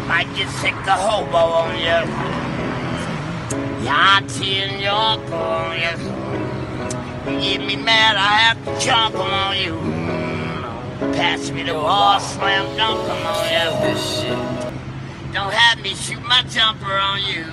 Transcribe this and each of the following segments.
Might get sick of hobo on you. Yachty and York on you. You get me mad, I have to jump on you. Pass me the ball, slam dunk on you. Don't have me shoot my jumper on you.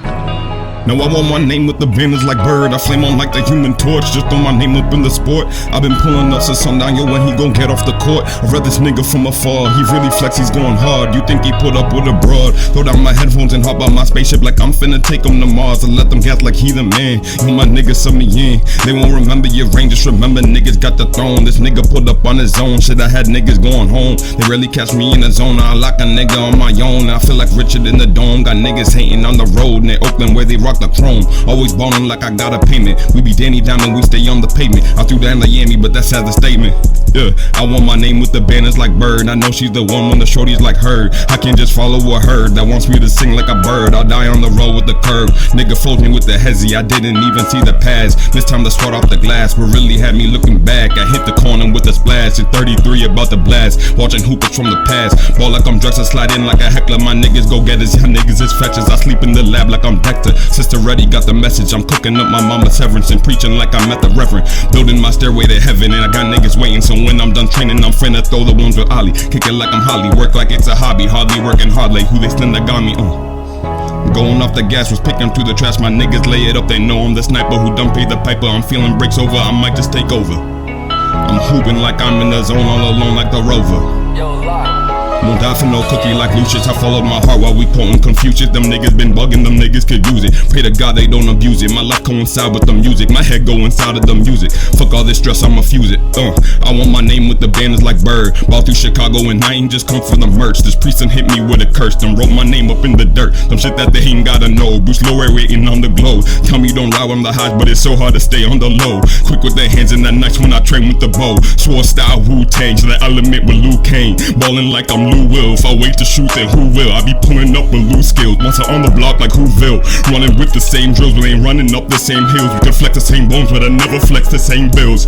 Now I want my name with the banners like Bird. I flame on like the Human Torch, just throw my name up in the sport. I've been pulling up since sundown, yo, when he gon' get off the court. I read this nigga from afar, he really flex, he's going hard. You think he put up with a broad? Throw down my headphones and hop out my spaceship like I'm finna take him to Mars. And let them gas like he the man. You my niggas sub me in. They won't remember your range, just remember niggas got the throne. This nigga put up on his own, shit I had niggas going home. They really catch me in the zone, I lock a nigga on my own. I feel like Richard in the dome, got niggas hating on the road. Near Oakland where they rock the chrome, always ballin' like I got a payment. We be Danny down and we stay on the pavement. I threw down Miami, but that's as a statement. Yeah, I want my name with the banners like Bird. I know she's the one when the shorties like her. I can't just follow a herd that wants me to sing like a bird. I'll die on the road with the curve. Nigga folds me with the hezzy, I didn't even see the pass. This time the swat off the glass, but really had me looking back. I hit the corner with a splash, at 33 about the blast. Watching hoopers from the past, ball like I'm Drexler, slide in like a heckler. My niggas go getters, y'all niggas is fetchers. I sleep in the lab like I'm Dexter. Sister ready, got the message. I'm cooking up my mama's severance and preaching like I'm at the reverend. Building my stairway to heaven, and I got niggas waiting. So when I'm done training, I'm finna throw the ones with Ollie. Kick it like I'm Holly, work like it's a hobby. Hardly working hard like who they stand that got me. Going off the gas, was picking through the trash. My niggas lay it up, they know I'm the sniper who done paid the piper. I'm feeling breaks over, I might just take over. I'm hooping like I'm in the zone all alone like the Rover. Won't die for no cookie like Lucius. I followed my heart while we quoting Confucius. Them niggas been bugging, them niggas could use it. Pray to God they don't abuse it. My life coincide with the music, my head go inside of the music. Fuck all this stress, I'ma fuse it. I want my name with the banners like Bird. Ball through Chicago and I ain't just come for the merch. This priest done hit me with a curse, then wrote my name up in the dirt. Them shit that they ain't gotta know. Bruce Lower waiting on the globe. Tell me don't lie, I'm the highs, but it's so hard to stay on the low. Quick with their hands in the nights when I train with the bow. Sword style Wu-Tang, to the element with Liu Kane. Ballin' like I'm Lou Will. If I wait to shoot, then who will? I be pulling up with loose skills. Once I on the block like Whoville. Running with the same drills, but ain't running up the same hills. We can flex the same bones, but I never flex the same bills.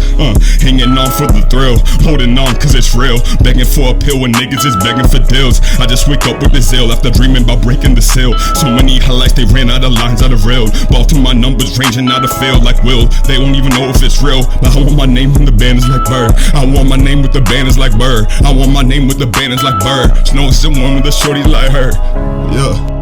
Hanging on for the thrill, holding on cause it's real. Begging for a pill when niggas is begging for deals. I just wake up with the zeal after dreaming about breaking the seal. So many highlights, they ran out of lines out of rail. Ball to my numbers, ranging out of field like Will. They don't even know if it's real. Now I want my name in the banners like Bird. I want my name with the banners like Bird. I want my name with the banners like Bird. Know it's the one with the shorties like her. Yeah.